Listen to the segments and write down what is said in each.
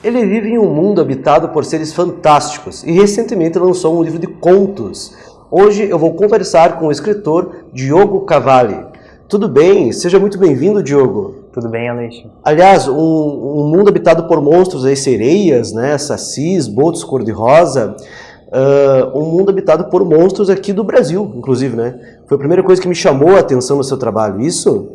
Ele vive em um mundo habitado por seres fantásticos e recentemente lançou um livro de contos. Hoje eu vou conversar com o escritor Diogo Cavalli. Tudo bem? Seja muito bem-vindo, Diogo. Tudo bem, Aleixo. Aliás, um mundo habitado por monstros, aí, sereias, né, sacis, botos cor-de-rosa. Um mundo habitado por monstros aqui do Brasil, inclusive, né? Foi a primeira coisa que me chamou a atenção no seu trabalho, isso?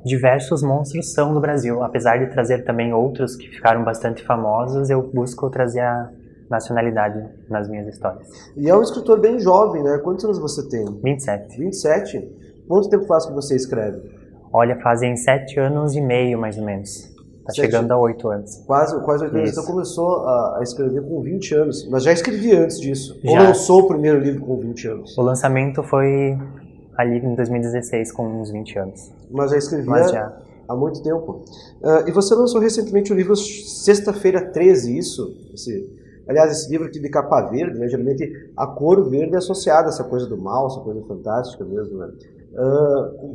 Diversos monstros são do Brasil. Apesar de trazer também outros que ficaram bastante famosos, eu busco trazer a nacionalidade nas minhas histórias. E é um escritor bem jovem, né? Quantos anos você tem? 27. 27? Quanto tempo faz que você escreve? Olha, fazem 7 anos e meio, mais ou menos. Tá chegando a 8 anos. Quase 8 anos. Então começou a escrever com 20 anos. Mas já escrevi antes disso. Já. Ou lançou o primeiro livro com 20 anos? O lançamento foi ali em 2016, com uns 20 anos. Mas já escrevia há muito tempo. E você lançou recentemente o livro Sexta-feira 13, isso? Aliás, esse livro aqui de capa verde, né? Geralmente a cor verde é associada a essa coisa do mal, essa coisa fantástica mesmo, né?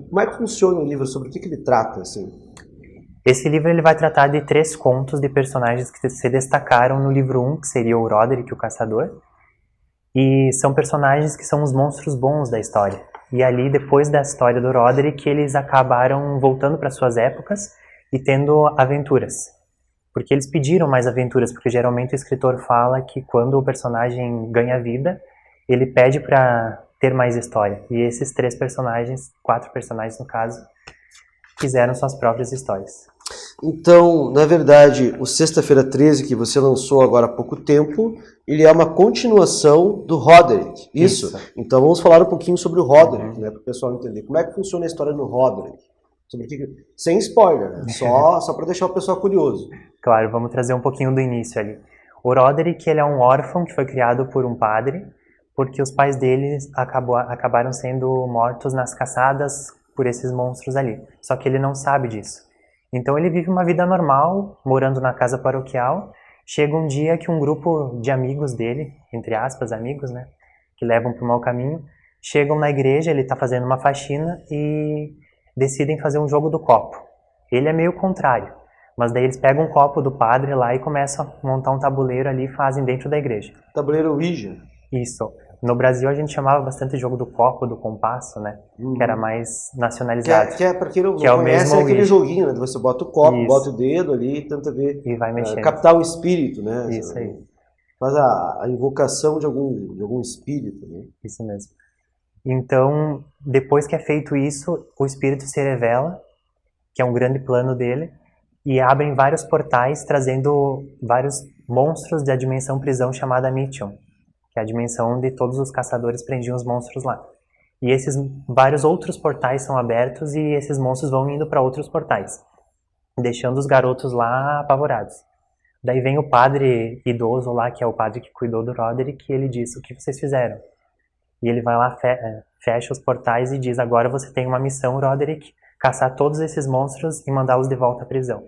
Como é que funciona o livro? Sobre o que ele trata, assim? Esse livro ele vai tratar de 3 contos de personagens que se destacaram no livro 1, que seria o Roderick, o Caçador. E são personagens que são os monstros bons da história. E ali, depois da história do Roderick, eles acabaram voltando para suas épocas e tendo aventuras. Porque eles pediram mais aventuras, porque geralmente o escritor fala que quando o personagem ganha vida, ele pede para ter mais história. E esses 3 personagens, 4 personagens no caso, fizeram suas próprias histórias. Então, na verdade, o Sexta-feira 13, que você lançou agora há pouco tempo, ele é uma continuação do Roderick, isso? Então vamos falar um pouquinho sobre o Roderick, né, para o pessoal entender. Como é que funciona a história do Roderick? Sem spoiler, né? Só para deixar o pessoal curioso. Claro, vamos trazer um pouquinho do início ali. O Roderick, ele é um órfão que foi criado por um padre, porque os pais dele acabaram sendo mortos nas caçadas por esses monstros ali. Só que ele não sabe disso. Então ele vive uma vida normal, morando na casa paroquial. Chega um dia que um grupo de amigos dele, entre aspas, amigos, né, que levam para o mau caminho, chegam na igreja, ele está fazendo uma faxina e decidem fazer um jogo do copo. Ele é meio contrário, mas daí eles pegam um copo do padre lá e começam a montar um tabuleiro ali e fazem dentro da igreja. Tabuleiro Ouija. Isso. No Brasil a gente chamava bastante jogo do copo, do compasso, né? Que era mais nacionalizado. Para quem não conhece, é aquele joguinho, né? Você bota o copo, bota o dedo ali e tenta ver. E vai mexendo. Captar o espírito, né? Isso aí. Faz a invocação de algum espírito, né? Isso mesmo. Então, depois que é feito isso, o espírito se revela, que é um grande plano dele, e abrem vários portais trazendo vários monstros da dimensão prisão chamada Mitchum, que é a dimensão onde todos os caçadores prendiam os monstros lá. E esses vários outros portais são abertos e esses monstros vão indo para outros portais, deixando os garotos lá apavorados. Daí vem o padre idoso lá, que é o padre que cuidou do Roderick, e ele diz: o que vocês fizeram? E ele vai lá, fecha os portais e diz: agora você tem uma missão, Roderick, caçar todos esses monstros e mandá-los de volta à prisão.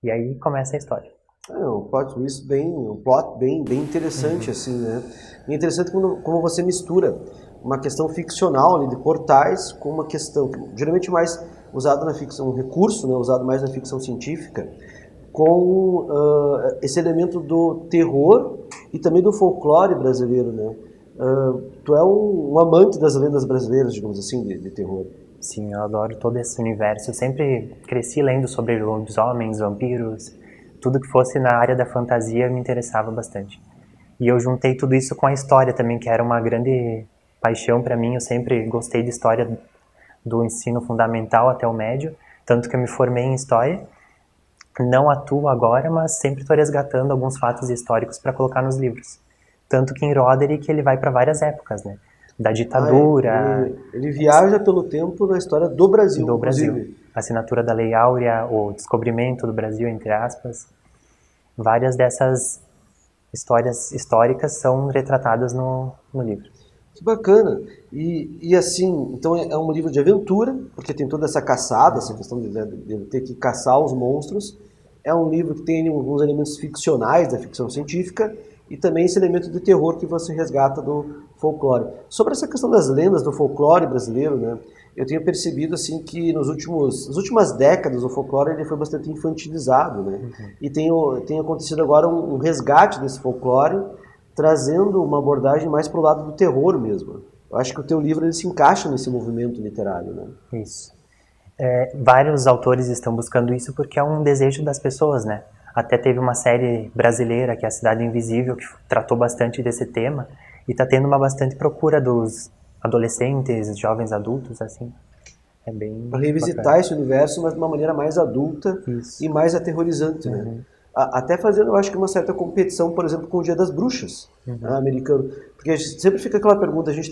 E aí começa a história. Um plot bem interessante, assim, né? E é interessante como você mistura uma questão ficcional ali de portais com uma questão geralmente mais usada na ficção, um recurso, né, usado mais na ficção científica, com esse elemento do terror e também do folclore brasileiro, né? Tu é um amante das lendas brasileiras, digamos assim, de terror. Sim, eu adoro todo esse universo. Eu sempre cresci lendo sobre lobisomens, vampiros. Tudo que fosse na área da fantasia me interessava bastante. E eu juntei tudo isso com a história também, que era uma grande paixão para mim. Eu sempre gostei de história do ensino fundamental até o médio, tanto que eu me formei em história. Não atuo agora, mas sempre estou resgatando alguns fatos históricos para colocar nos livros. Tanto que em Roderick ele vai para várias épocas, né? Da ditadura... Ele viaja pelo tempo na história do Brasil. Do Brasil. A assinatura da Lei Áurea, o descobrimento do Brasil, entre aspas. Várias dessas histórias históricas são retratadas no livro. Que bacana. E assim, então é um livro de aventura, porque tem toda essa caçada, essa questão de ter que caçar os monstros. É um livro que tem alguns elementos ficcionais da ficção científica e também esse elemento de terror que você resgata do folclore. Sobre essa questão das lendas do folclore brasileiro, né, eu tenho percebido assim que nas últimas décadas o folclore ele foi bastante infantilizado, né, e tem acontecido agora um resgate desse folclore, trazendo uma abordagem mais para o lado do terror mesmo. Eu acho que o teu livro ele se encaixa nesse movimento literário, né? Isso. Vários autores estão buscando isso porque é um desejo das pessoas, né? Até teve uma série brasileira, que é A Cidade Invisível, que tratou bastante desse tema, e está tendo uma bastante procura dos adolescentes, jovens adultos, assim. É bem Para revisitar bacana. esse universo, mas de uma maneira mais adulta Isso. e mais aterrorizante, né? Até fazendo, eu acho que uma certa competição, por exemplo, com o Dia das Bruxas, né, americano. Porque sempre fica aquela pergunta, a gente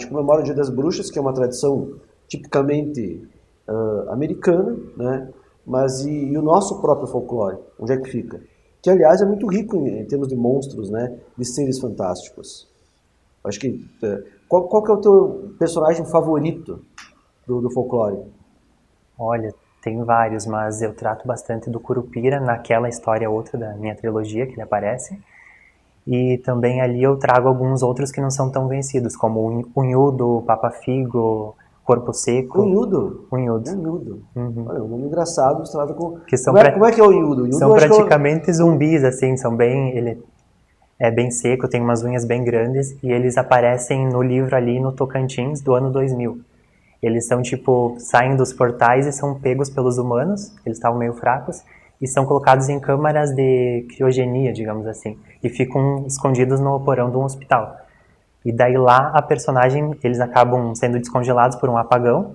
comemora o Dia das Bruxas, que é uma tradição tipicamente americana, né? Mas e o nosso próprio folclore? Onde é que fica? Que, aliás, é muito rico em termos de monstros, né? De seres fantásticos. Acho que... qual que é o teu personagem favorito do folclore? Olha, tem vários, mas eu trato bastante do Curupira naquela história outra da minha trilogia que ele aparece. E também ali eu trago alguns outros que não são tão conhecidos, como o Unhudo, Papa Figo, Corpo Seco. Unhudo? Unhudo. Unhudo. Olha, um nome engraçado misturado com... Que são Como é que é o Unhudo? Unhudo são eu acho que praticamente zumbis, assim, são bem... Ele é bem seco, tem umas unhas bem grandes, e eles aparecem no livro ali no Tocantins do ano 2000. Eles são tipo, saem dos portais e são pegos pelos humanos, eles estavam meio fracos, e são colocados em câmaras de criogenia, digamos assim, e ficam escondidos no porão de um hospital. E daí lá a personagem, eles acabam sendo descongelados por um apagão,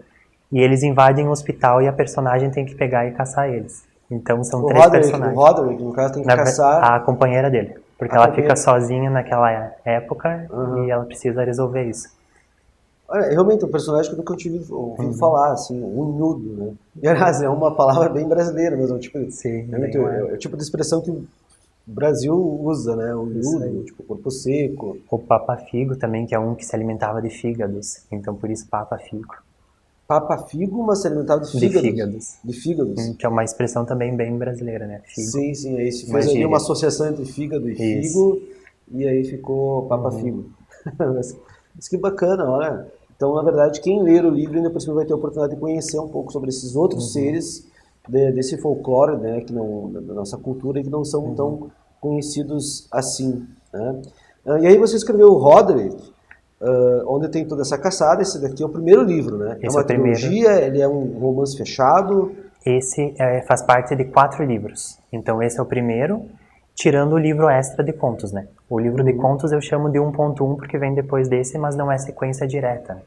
e eles invadem o hospital e a personagem tem que pegar e caçar eles. Então são três personagens. O Roderick, no caso, tem que caçar... A companheira dele, porque ela fica sozinha naquela época e ela precisa resolver isso. Olha, realmente, um personagem que eu nunca tinha ouvido falar, assim, unhudo, né? E, aliás, é uma palavra bem brasileira mesmo, tipo, Sim, é o tipo de expressão que o Brasil usa, né? Unhudo, tipo, corpo seco. O Papa Figo também, que é um que se alimentava de fígados, então por isso Papa Figo. Papa figo, mas se alimentava de De fígados. fígados. De fígados. Que é uma expressão também bem brasileira, né? Figo. Sim, aí se fez ali uma associação entre fígado e Isso. figo, e aí ficou Papa Figo. Mas que bacana, olha. Então, na verdade, quem ler o livro ainda por cima vai ter a oportunidade de conhecer um pouco sobre esses outros seres desse folclore, né, que não, da nossa cultura, e que não são tão conhecidos assim, né? E aí você escreveu o Roderick, onde tem toda essa caçada. Esse daqui é o primeiro livro, né? Esse é uma trilogia, ele é um romance fechado. Esse faz parte de 4 livros. Então esse é o primeiro, tirando o livro extra de contos, né? O livro de contos eu chamo de 1.1 porque vem depois desse, mas não é sequência direta.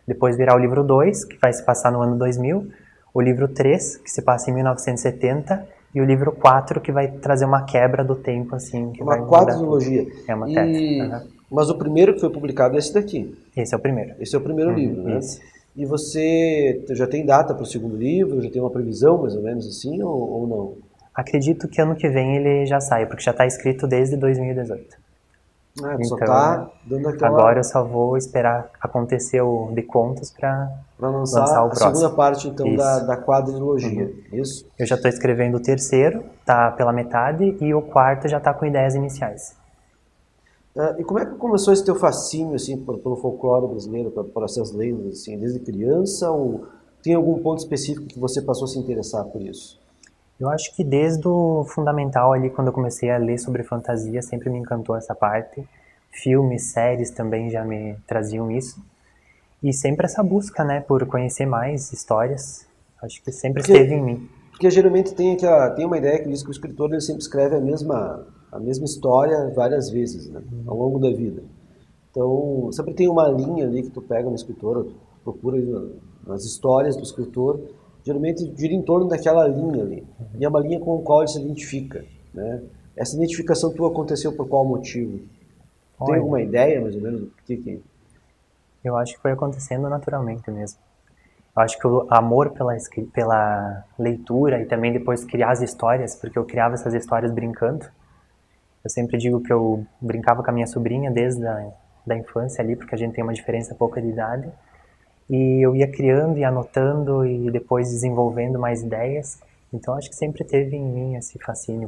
Depois virá o livro 2, que vai se passar no ano 2000, o livro 3, que se passa em 1970, e o livro 4, que vai trazer uma quebra do tempo, assim. Que Uma vai quadrilogia. É uma tetra. Mas o primeiro que foi publicado é esse daqui. Esse é o primeiro. Esse é o primeiro livro, né? Isso. E você já tem data para o segundo livro? Já tem uma previsão, mais ou menos assim, ou não? Acredito que ano que vem ele já sai, porque já está escrito desde 2018. Então, só está dando aquela... Agora eu só vou esperar acontecer o de contos para lançar o a próximo. segunda parte, então, da quadrilogia. Isso? Eu já estou escrevendo o terceiro, tá pela metade, e o quarto já está com ideias iniciais. E como é que começou esse teu fascínio, assim, pelo folclore brasileiro, por essas lendas, assim, desde criança, ou tem algum ponto específico que você passou a se interessar por isso? Eu acho que desde o fundamental ali, quando eu comecei a ler sobre fantasia, sempre me encantou essa parte. Filmes, séries também já me traziam isso. E sempre essa busca, né, por conhecer mais histórias. Acho que sempre esteve em mim. Porque geralmente tem uma ideia que diz que o escritor ele sempre escreve a mesma história várias vezes, né, ao longo da vida. Então, sempre tem uma linha ali que tu pega no escritor, tu procura nas histórias do escritor, geralmente gira em torno daquela linha ali. E é uma linha com a qual ele se identifica, né? Essa identificação tua aconteceu por qual motivo? Tem alguma ideia, mais ou menos, do que... Eu acho que foi acontecendo naturalmente mesmo. Eu acho que o amor pela leitura e também depois criar as histórias, porque eu criava essas histórias brincando. Eu sempre digo que eu brincava com a minha sobrinha desde da infância ali, porque a gente tem uma diferença pouca de idade. E eu ia criando e anotando e depois desenvolvendo mais ideias. Então acho que sempre teve em mim esse fascínio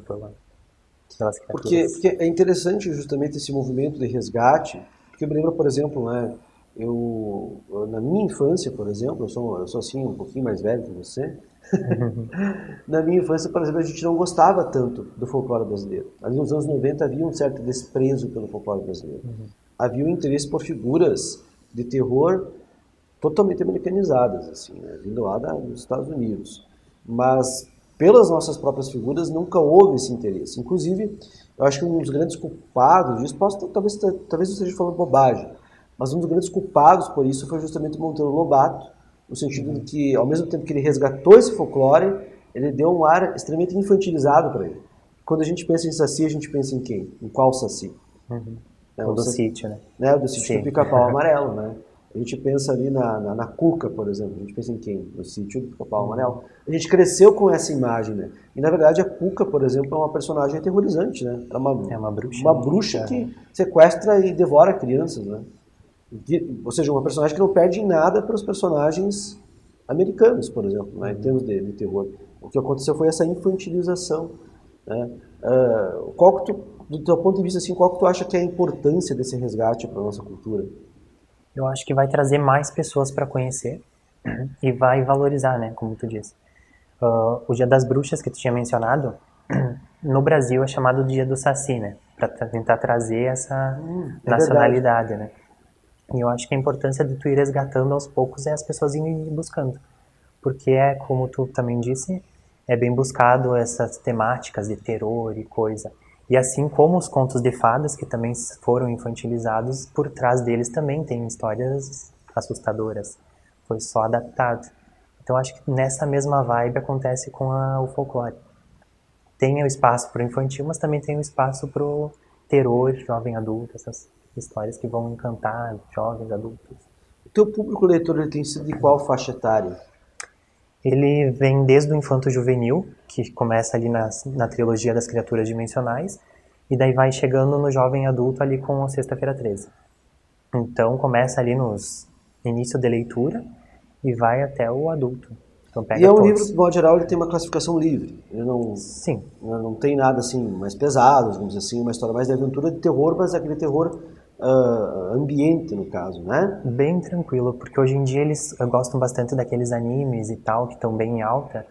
pelas criaturas. Porque é interessante justamente esse movimento de resgate, porque eu me lembro, por exemplo, né, na minha infância, por exemplo, eu sou assim um pouquinho mais velho que você, na minha infância, por exemplo, a gente não gostava tanto do folclore brasileiro. Ali nos anos 90 havia um certo desprezo pelo folclore brasileiro. Havia um interesse por figuras de terror totalmente americanizadas, assim, né, vindo lá dos Estados Unidos. Mas pelas nossas próprias figuras nunca houve esse interesse. Inclusive, eu acho que um dos grandes culpados disso, talvez eu esteja falando bobagem, mas um dos grandes culpados por isso foi justamente o Monteiro Lobato, no sentido de que, ao mesmo tempo que ele resgatou esse folclore, ele deu um ar extremamente infantilizado para ele. Quando a gente pensa em Saci, a gente pensa em quem? Em qual Saci? O do sítio, né? Né? Do sítio Sim. do Pica-Pau Amarelo, né? A gente pensa ali na Cuca, por exemplo. A gente pensa em quem? No sítio do Pica-Pau Amarelo. A gente cresceu com essa imagem, né? E, na verdade, a Cuca, por exemplo, é uma personagem aterrorizante, né? Ela É uma bruxa. Uma bruxa que sequestra e devora crianças, né? Ou seja, uma personagem que não perde em nada para os personagens americanos, por exemplo, né? Em termos de terror. O que aconteceu foi essa infantilização, né? Do teu ponto de vista, assim, qual que tu acha que é a importância desse resgate para a nossa cultura? Eu acho que vai trazer mais pessoas para conhecer e vai valorizar, né, como tu disse. O Dia das Bruxas que tu tinha mencionado, no Brasil é chamado Dia do Saci, né, para tentar trazer essa nacionalidade, né. E eu acho que a importância de tu ir resgatando aos poucos é as pessoas irem buscando, porque é, como tu também disse, é bem buscado essas temáticas de terror e coisa. E assim como os contos de fadas, que também foram infantilizados, por trás deles também tem histórias assustadoras. Foi só adaptado. Então acho que nessa mesma vibe acontece com o folclore. Tem o espaço para o infantil, mas também tem o espaço para o terror, jovem adulto, essas histórias que vão encantar jovens adultos. O teu público leitor ele tem sido de qual faixa etária? Ele vem desde o infanto juvenil, que começa ali na trilogia das criaturas dimensionais, e daí vai chegando no jovem adulto ali com a Sexta-feira 13. Então começa ali nos início de leitura e vai até o adulto. Então pega E é um todos. livro, de modo geral, ele tem uma classificação livre. Ele Sim. não tem nada assim mais pesado, vamos dizer assim, uma história mais de aventura, de terror, mas é aquele terror ambiente, no caso, né? Bem tranquilo, porque hoje em dia eles gostam bastante daqueles animes e tal, que estão bem em alta,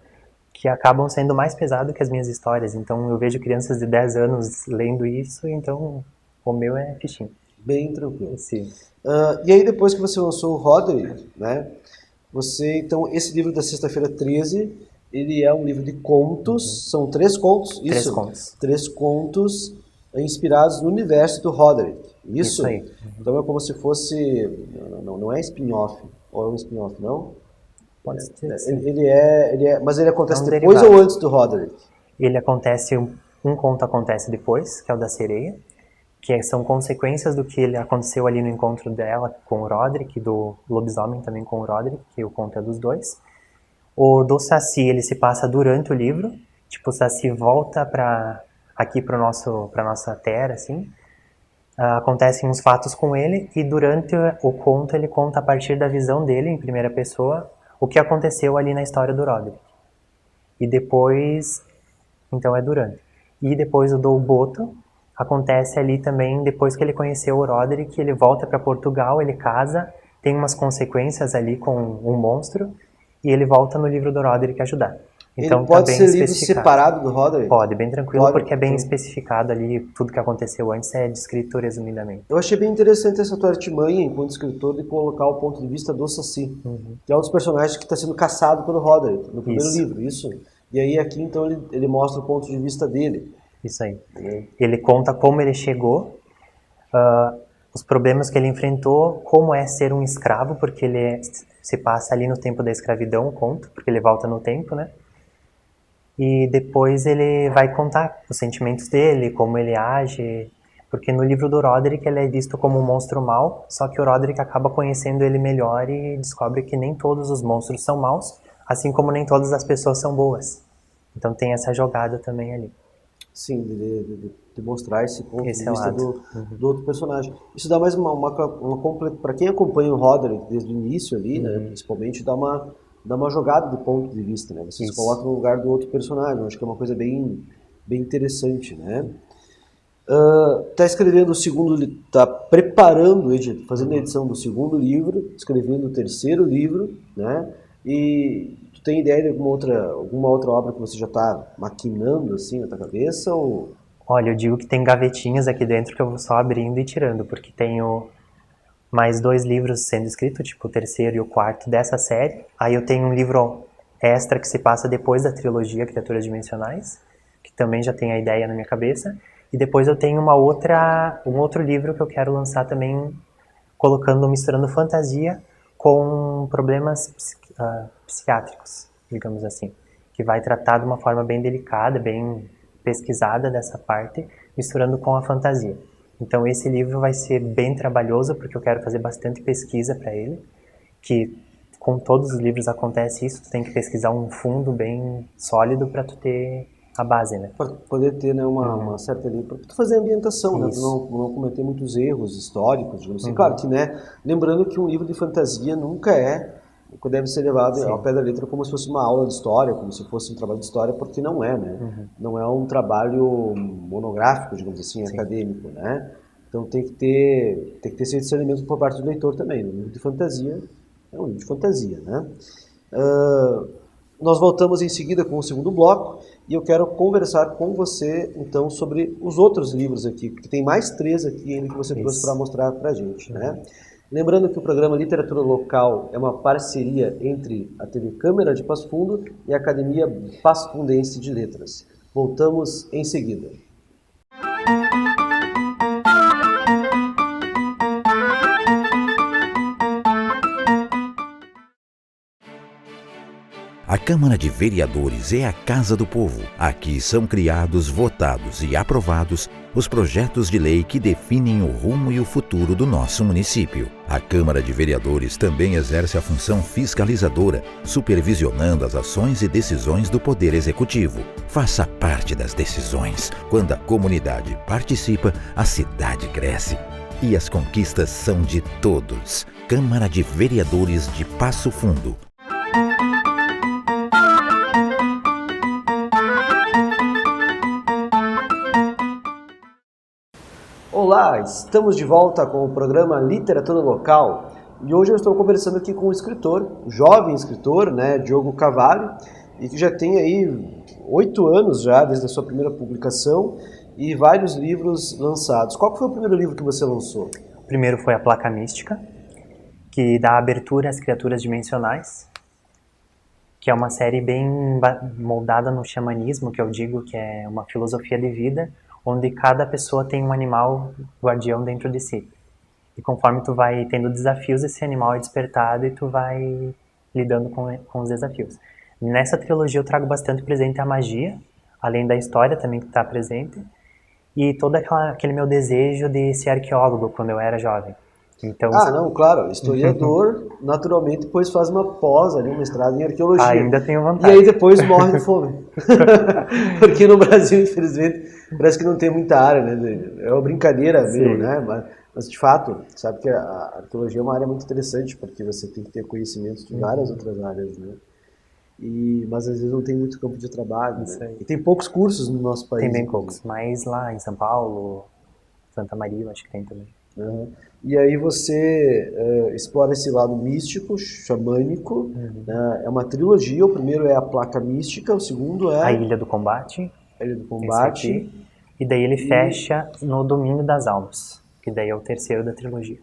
que acabam sendo mais pesados que as minhas histórias. Então eu vejo crianças de 10 anos lendo isso, então o meu é fichinho. Bem tranquilo. Sim. E aí depois que você lançou o Roderick, né? Então, esse livro da Sexta-feira 13, ele é um livro de contos, são 3 contos, isso? 3 contos. 3 contos inspirados no universo do Roderick, isso? Isso aí. Então é como se fosse, não é spin-off, ou é um spin-off, não? Pode ser, sim. Mas ele acontece É um depois derivado. ou antes do Roderick? Ele acontece, um conto acontece depois, que é o da sereia, que são consequências do que ele aconteceu ali no encontro dela com o Roderick, do lobisomem também com o Roderick, que o conto é dos dois. O do Saci, ele se passa durante o livro, tipo, o Saci volta aqui para nossa terra, assim, acontecem uns fatos com ele, e durante o conto ele conta a partir da visão dele, em primeira pessoa, o que aconteceu ali na história do Roderick. E depois, então é durante. E depois o do Boto, acontece ali também, depois que ele conheceu o Roderick, ele volta para Portugal, ele casa, tem umas consequências ali com um monstro, e ele volta no livro do Roderick ajudar. Então Ele pode tá bem ser livro separado do Roderick? Pode, bem tranquilo, Pode, porque é bem sim. especificado ali, tudo que aconteceu antes é descrito resumidamente. Eu achei bem interessante essa tua artimanha, enquanto escritor, de colocar o ponto de vista do Saci, que é um dos personagens que está sendo caçado pelo Roderick, no primeiro livro, isso? E aí aqui, então, ele mostra o ponto de vista dele. Isso aí. Ele conta como ele chegou, os problemas que ele enfrentou, como é ser um escravo, porque se passa ali no tempo da escravidão, o conto, porque ele volta no tempo, né? E depois ele vai contar os sentimentos dele, como ele age, porque no livro do Roderick ele é visto como um monstro mau, só que o Roderick acaba conhecendo ele melhor e descobre que nem todos os monstros são maus, assim como nem todas as pessoas são boas. Então tem essa jogada também ali. Sim, de mostrar esse ponto de vista lado. do outro personagem. Isso dá mais para quem acompanha o Roderick desde o início ali, né, principalmente, dá uma jogada de ponto de vista, né? Você se coloca no lugar do outro personagem. Eu acho que é uma coisa bem bem interessante, né? Está escrevendo o segundo, está preparando, fazendo a edição do segundo livro, escrevendo o terceiro livro, né? E tu tem ideia de alguma outra obra que você já está maquinando assim na tua cabeça ou? Olha, eu digo que tem gavetinhas aqui dentro que eu vou só abrindo e tirando, porque tenho mais 2 livros sendo escritos, tipo o terceiro e o quarto dessa série. Aí eu tenho um livro extra que se passa depois da trilogia Criaturas Dimensionais, que também já tem a ideia na minha cabeça. E depois eu tenho um outro livro que eu quero lançar também, misturando fantasia com problemas psiquiátricos, digamos assim, que vai tratar de uma forma bem delicada, bem pesquisada dessa parte, misturando com a fantasia. Então esse livro vai ser bem trabalhoso, porque eu quero fazer bastante pesquisa para ele, que com todos os livros acontece isso, tu tem que pesquisar um fundo bem sólido para tu ter a base, né? Para poder ter, né, uma certa ali, para tu fazer a ambientação, né, para não cometer muitos erros históricos, digamos assim. Claro que, né, lembrando que um livro de fantasia nunca deve ser levado ao pé da letra como se fosse uma aula de história, como se fosse um trabalho de história, porque não é, né? Não é um trabalho monográfico, digamos assim, acadêmico, né? Então tem que ter esse discernimento por parte do leitor também. Um livro de fantasia é um livro de fantasia, né? Nós voltamos em seguida com o segundo bloco e eu quero conversar com você, então, sobre os outros livros aqui, porque tem mais 3 aqui ainda que você trouxe para mostrar para a gente, né? Lembrando que o programa Literatura Local é uma parceria entre a TV Câmara de Passo Fundo e a Academia Passo Fundense de Letras. Voltamos em seguida. A Câmara de Vereadores é a Casa do Povo. Aqui são criados, votados e aprovados os projetos de lei que definem o rumo e o futuro do nosso município. A Câmara de Vereadores também exerce a função fiscalizadora, supervisionando as ações e decisões do Poder Executivo. Faça parte das decisões. Quando a comunidade participa, a cidade cresce. E as conquistas são de todos. Câmara de Vereadores de Passo Fundo. Olá, estamos de volta com o programa Literatura Local e hoje eu estou conversando aqui com um escritor, um jovem escritor, né, Diogo Cavalli, e que já tem aí 8 anos já desde a sua primeira publicação e vários livros lançados. Qual foi o primeiro livro que você lançou? O primeiro foi A Placa Mística, que dá abertura às Criaturas Dimensionais, que é uma série bem moldada no xamanismo, que eu digo que é uma filosofia de vida, onde cada pessoa tem um animal guardião dentro de si. E conforme tu vai tendo desafios, esse animal é despertado e tu vai lidando com os desafios. Nessa trilogia eu trago bastante presente a magia, além da história também que está presente, e todo aquele meu desejo de ser arqueólogo quando eu era jovem. Então, não, claro, historiador, naturalmente depois faz uma pós ali, um mestrado em arqueologia. Ainda tenho vontade. E aí depois morre de fome. Porque no Brasil, infelizmente, parece que não tem muita área, né? É uma brincadeira mesmo, né? Mas de fato, sabe que a arqueologia é uma área muito interessante, porque você tem que ter conhecimentos de várias outras áreas, né? Mas às vezes não tem muito campo de trabalho, né? E tem poucos cursos no nosso país. Tem bem poucos, mas lá em São Paulo, Santa Maria, acho que tem também. E aí você explora esse lado místico, xamânico, né? É uma trilogia, o primeiro é A Placa Mística, o segundo é... A Ilha do Combate. A Ilha do Combate. E daí ele fecha no Domínio das Almas, que daí é o terceiro da trilogia.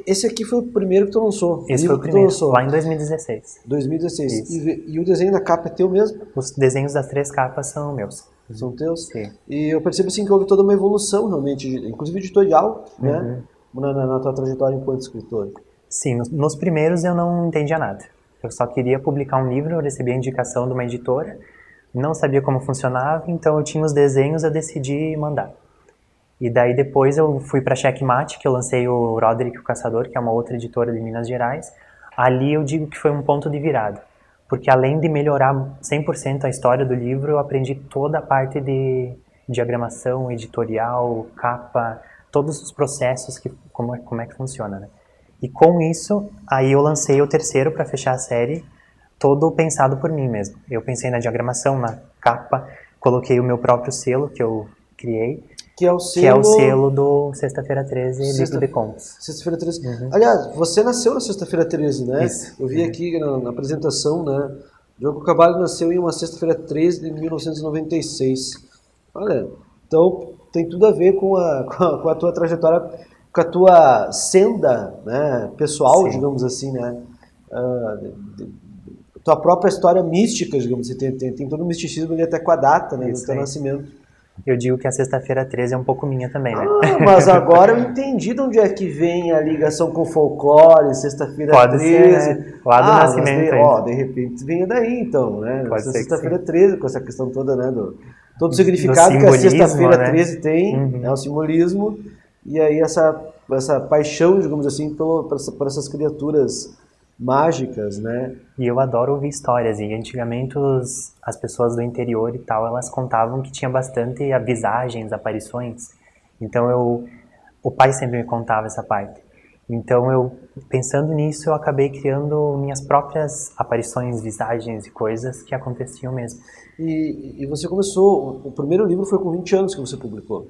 Esse aqui foi o primeiro que tu lançou? Esse foi o primeiro, lá em 2016. 2016. E o desenho da capa é teu mesmo? Os desenhos das 3 capas são meus. São teus? Sim. E eu percebo assim que houve toda uma evolução realmente, inclusive editorial, né? Na tua trajetória enquanto escritor. Sim, nos primeiros eu não entendia nada. Eu só queria publicar um livro, eu recebi a indicação de uma editora, não sabia como funcionava, então eu tinha os desenhos, eu decidi mandar. E daí depois eu fui para Checkmate, que eu lancei o Roderick o Caçador, que é uma outra editora de Minas Gerais. Ali eu digo que foi um ponto de virada, porque além de melhorar 100% a história do livro, eu aprendi toda a parte de diagramação, editorial, capa, todos os processos, como é que funciona, né? E com isso, aí eu lancei o terceiro para fechar a série, todo pensado por mim mesmo. Eu pensei na diagramação, na capa, coloquei o meu próprio selo que eu criei, Que é o que é o selo... selo do Sexta-feira 13, livro de contos. Sexta-feira 13. Aliás, você nasceu na Sexta-feira 13, né? Isso. Eu vi aqui na apresentação, né? Diogo Cavalli nasceu em uma Sexta-feira 13 de 1996. Olha, então tem tudo a ver com a tua trajetória, com a tua senda, né, pessoal, Sim. digamos assim, né? Tua própria história mística, digamos assim, tem todo o misticismo ali até com a data, né, do Isso teu aí. nascimento. Eu digo que a Sexta-feira 13 é um pouco minha também, né? Mas agora eu entendi de onde é que vem a ligação com o folclore, Sexta-feira Pode 13. ser, né? Lá do nascimento de repente vem daí então, né? Pode ser que Sexta-feira sim. 13, com essa questão toda, né? Todo o significado que a simbolismo, Sexta-feira né? 13 tem, né? O simbolismo, e aí essa paixão, digamos assim, por essas criaturas mágicas, né? E eu adoro ouvir histórias, e antigamente as pessoas do interior e tal, elas contavam que tinha bastante visagens, aparições. Então o pai sempre me contava essa parte. Então pensando nisso, eu acabei criando minhas próprias aparições, visagens e coisas que aconteciam mesmo. E você começou, o primeiro livro foi com 20 anos que você publicou.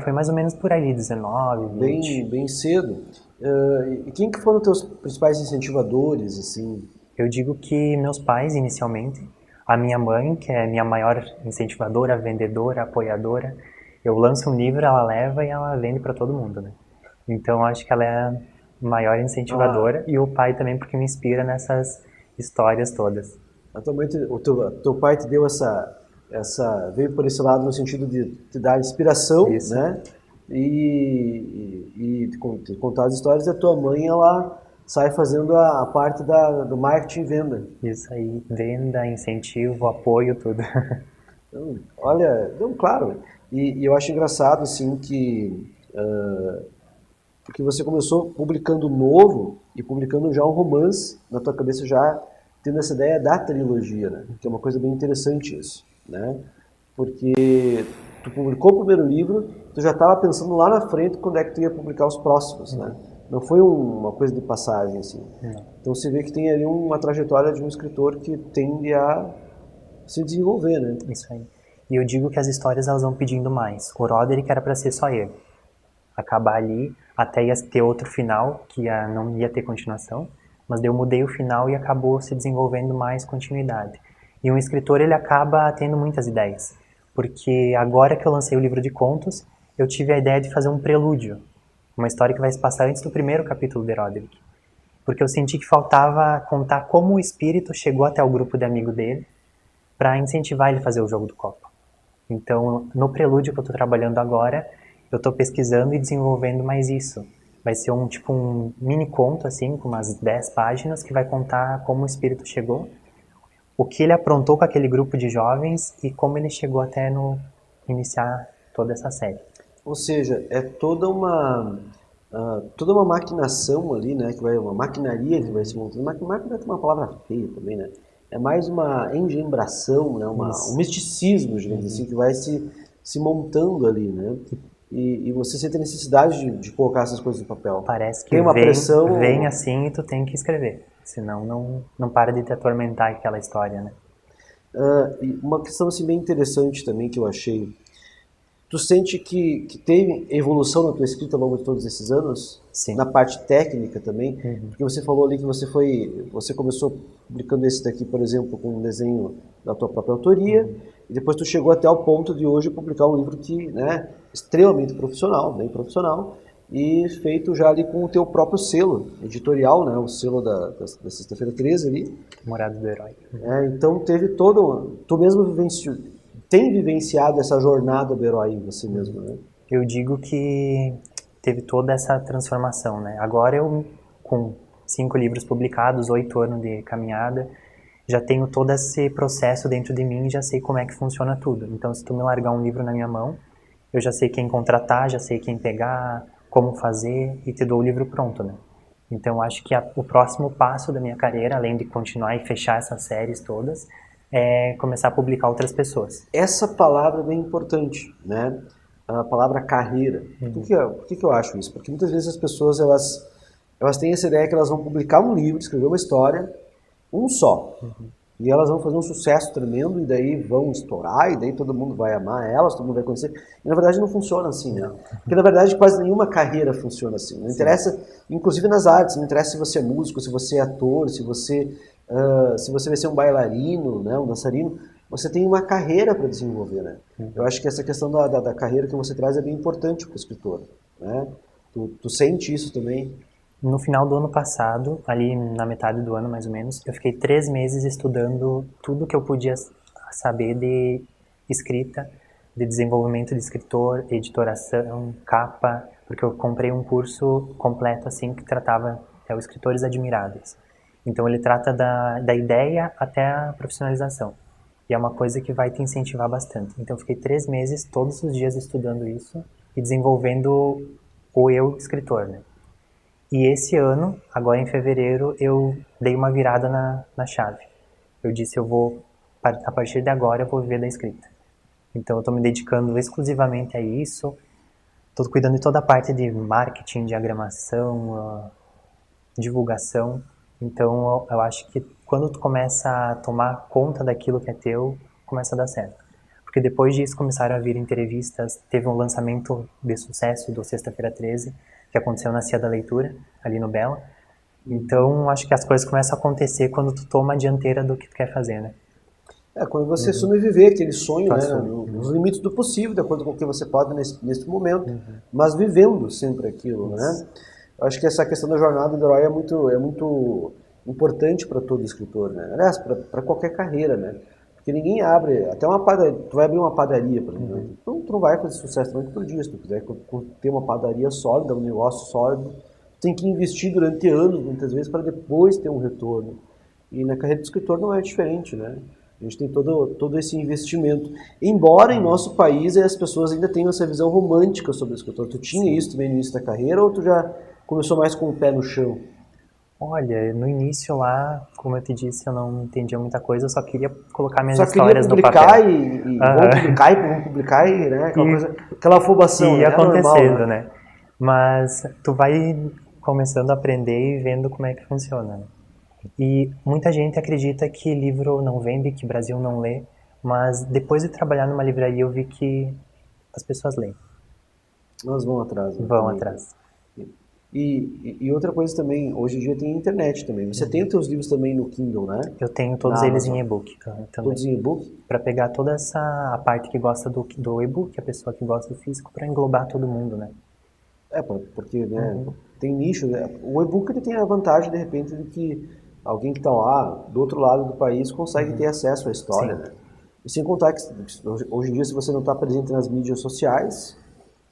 Foi mais ou menos por aí, 19, 20. Bem cedo. E quem que foram os teus principais incentivadores, assim? Eu digo que meus pais, inicialmente, a minha mãe, que é minha maior incentivadora, vendedora, apoiadora, eu lanço um livro, ela leva e ela vende para todo mundo, né? Então acho que ela é a maior incentivadora, e o pai também porque me inspira nessas histórias todas. Atualmente, o teu pai te deu veio por esse lado no sentido de te dar inspiração, Isso. né? E te contar as histórias, e a tua mãe, ela sai fazendo a parte do marketing e venda. Isso aí, venda, incentivo, apoio, tudo. Então, olha, não, claro, e eu acho engraçado, assim, porque você começou publicando novo e publicando já um romance, na tua cabeça já tendo essa ideia da trilogia, né? Que é uma coisa bem interessante isso, né? Porque tu publicou o primeiro livro, tu já estava pensando lá na frente quando é que tu ia publicar os próximos, né? Não foi uma coisa de passagem, assim. Então você vê que tem ali uma trajetória de um escritor que tende a se desenvolver, né? Isso aí. E eu digo que as histórias elas vão pedindo mais. O Roderick era para ser só ele. Acabar ali, até ia ter outro final, que não ia ter continuação, mas daí eu mudei o final e acabou se desenvolvendo mais continuidade. E um escritor, ele acaba tendo muitas ideias, porque agora que eu lancei o livro de contos, eu tive a ideia de fazer um prelúdio, uma história que vai se passar antes do primeiro capítulo de Roderick, porque eu senti que faltava contar como o espírito chegou até o grupo de amigo dele, para incentivar ele a fazer o jogo do copo. Então, no prelúdio que eu estou trabalhando agora, eu estou pesquisando e desenvolvendo mais isso. Vai ser um mini conto, assim, com umas 10 páginas, que vai contar como o espírito chegou, o que ele aprontou com aquele grupo de jovens e como ele chegou até iniciar toda essa série. Ou seja, é toda uma maquinação ali, né? Uma maquinaria que vai se montando. Máquina é uma palavra feia também, né? É mais uma engembração, né? Um misticismo, digamos assim, que vai se montando ali, né? E você sente a necessidade de colocar essas coisas no papel. Parece que tem uma pressão... vem assim e tu tem que escrever, senão não para de te atormentar aquela história, né? E uma questão assim, bem interessante também que eu achei. Tu sente que teve evolução na tua escrita ao longo de todos esses anos? Sim. Na parte técnica também? Porque você falou ali que você começou publicando esse daqui, por exemplo, com um desenho da tua própria autoria, e depois tu chegou até o ponto de hoje publicar um livro que, né, extremamente profissional, bem profissional, e feito já ali com o teu próprio selo editorial, né, o selo da Sexta-feira 13 ali. Morada do Herói. Então teve tu mesmo tem vivenciado essa jornada do herói em você mesmo, né? Eu digo que teve toda essa transformação, né? Agora eu, com 5 livros publicados, 8 anos de caminhada, já tenho todo esse processo dentro de mim e já sei como é que funciona tudo. Então, se tu me largar um livro na minha mão, eu já sei quem contratar, já sei quem pegar, como fazer e te dou o livro pronto, né? Então, acho que o próximo passo da minha carreira, além de continuar e fechar essas séries todas, é começar a publicar outras pessoas. Essa palavra é bem importante, né? A palavra carreira. Por que eu acho isso? Porque muitas vezes as pessoas elas têm essa ideia que elas vão publicar um livro, escrever uma história, um só. e elas vão fazer um sucesso tremendo, e daí vão estourar, e daí todo mundo vai amar elas, todo mundo vai conhecer. E na verdade não funciona assim, né? Porque na verdade quase nenhuma carreira funciona assim. Não interessa, inclusive nas artes, não interessa se você é músico, se você é ator, se você vai ser um bailarino, né, um dançarino, você tem uma carreira para desenvolver, né? Eu acho que essa questão da carreira que você traz é bem importante para o escritor, né? Tu sente isso também? No final do ano passado, ali na metade do ano mais ou menos, eu fiquei 3 meses estudando tudo que eu podia saber de escrita, de desenvolvimento de escritor, editoração, capa, porque eu comprei um curso completo assim que tratava os escritores admiráveis. Então ele trata da ideia até a profissionalização. E é uma coisa que vai te incentivar bastante. Então eu fiquei 3 meses todos os dias estudando isso e desenvolvendo o eu escritor, né? E esse ano, agora em fevereiro, eu dei uma virada na chave. Eu disse, a partir de agora, eu vou viver da escrita. Então, eu estou me dedicando exclusivamente a isso. Estou cuidando de toda a parte de marketing, diagramação, divulgação. Então, eu acho que quando tu começa a tomar conta daquilo que é teu, começa a dar certo. Porque depois disso começaram a vir entrevistas, teve um lançamento de sucesso do Sexta-feira 13, que aconteceu na Cia da Leitura, ali no Bela. Então, acho que as coisas começam a acontecer quando tu toma a dianteira do que tu quer fazer, né? Quando você assume viver aquele sonho, né, assume. nos limites do possível, de acordo com o que você pode nesse momento, mas vivendo sempre aquilo, né? Eu acho que essa questão da jornada do herói é muito importante para todo escritor, né? Aliás, para qualquer carreira, né? Porque ninguém abre, até uma padaria, tu vai abrir uma padaria, por exemplo, então tu não vai fazer sucesso durante por dia, se tu quiser ter uma padaria sólida, um negócio sólido, tu tem que investir durante anos, muitas vezes, para depois ter um retorno. E na carreira do escritor não é diferente, né? A gente tem todo esse investimento. Embora em nosso país as pessoas ainda tenham essa visão romântica sobre o escritor. Tu tinha isso também no início da carreira ou tu já começou mais com o pé no chão? Olha, no início lá, como eu te disse, eu não entendia muita coisa, eu só queria colocar minhas Só histórias queria no papel. vamos publicar e, né, aquela afobação, E né? ia É acontecendo, normal, né? né? Mas tu vai começando a aprender e vendo como é que funciona, né? E muita gente acredita que livro não vende, que Brasil não lê, mas depois de trabalhar numa livraria eu vi que as pessoas leem, Nós vamos atrás. Né, vão também. atrás. E outra coisa também, hoje em dia tem internet também. Você tem os teus livros também no Kindle, né? Eu tenho todos Na eles Amazon. em e-book também. Todos em e-book? Para pegar toda a parte que gosta do e-book, a pessoa que gosta do físico, para englobar todo mundo, né? Porque né, tem nicho. Né? O e-book ele tem a vantagem, de repente, de que alguém que está lá do outro lado do país consegue ter acesso à história. Né? E sem contar que hoje em dia, se você não está presente nas mídias sociais,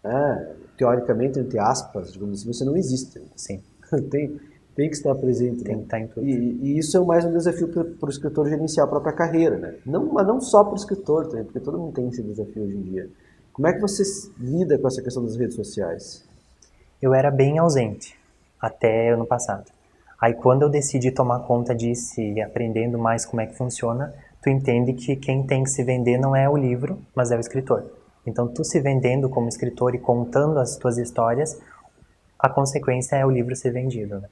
né, teoricamente, entre aspas, digamos assim, você não existe. Sim. tem que estar presente. Tem né? que estar em tudo. E isso é mais um desafio para o escritor gerenciar a própria carreira. Né? Mas não só para o escritor também, porque todo mundo tem esse desafio hoje em dia. Como é que você lida com essa questão das redes sociais? Eu era bem ausente até ano passado. Aí quando eu decidi tomar conta disso e aprendendo mais como é que funciona, tu entende que quem tem que se vender não é o livro, mas é o escritor. Então tu se vendendo como escritor e contando as tuas histórias, a consequência é o livro ser vendido, né?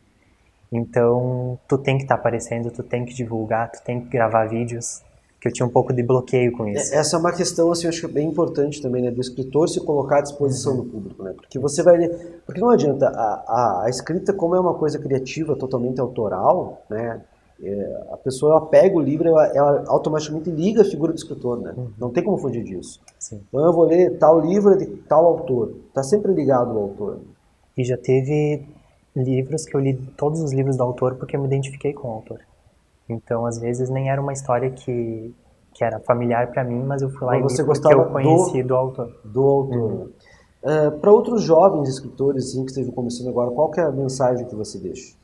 Então tu tem que estar aparecendo, tu tem que divulgar, tu tem que gravar vídeos, que eu tinha um pouco de bloqueio com isso. Essa é uma questão, assim, eu acho que é bem importante também, né, do escritor se colocar à disposição do público, né, porque você vai ler, porque não adianta, a escrita, como é uma coisa criativa, totalmente autoral, né, a pessoa ela pega o livro, ela automaticamente liga a figura do escritor, né, não tem como fugir disso. Sim. Então eu vou ler tal livro de tal autor, está sempre ligado ao autor. E já teve livros que eu li todos os livros do autor porque eu me identifiquei com o autor. Então, às vezes, nem era uma história que era familiar para mim, mas eu fui lá e li porque eu conheci do autor. Do autor. Para outros jovens escritores assim, que estejam começando agora, qual que é a mensagem que você deixa?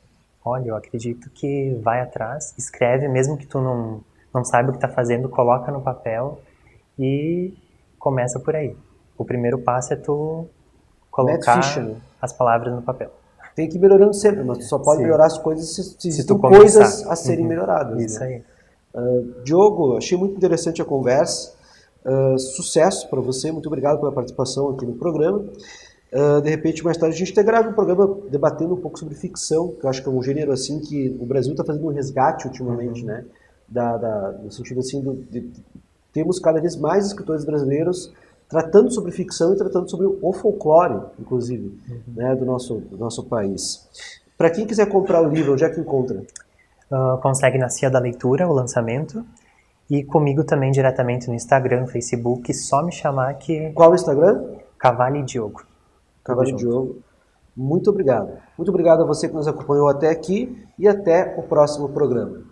Olha, eu acredito que vai atrás, escreve, mesmo que tu não saiba o que está fazendo, coloca no papel e começa por aí. O primeiro passo é tu colocar as palavras no papel. Tem que ir melhorando sempre, mas tu só pode melhorar as coisas se existem coisas a serem melhoradas. Isso, né? Aí. Diogo, achei muito interessante a conversa. Sucesso para você, muito obrigado pela participação aqui no programa. De repente, mais tarde, a gente grava um programa debatendo um pouco sobre ficção, que eu acho que é um gênero assim que o Brasil está fazendo um resgate ultimamente, né? no sentido assim, temos cada vez mais escritores brasileiros tratando sobre ficção e tratando sobre o folclore, inclusive, né, do nosso país. Para quem quiser comprar o livro, onde é que encontra? Consegue na Cia da Leitura, o lançamento, e comigo também diretamente no Instagram, Facebook, só me chamar que... Qual o Instagram? Cavalli Diogo. Cavalli Diogo. Muito obrigado. Muito obrigado a você que nos acompanhou até aqui e até o próximo programa.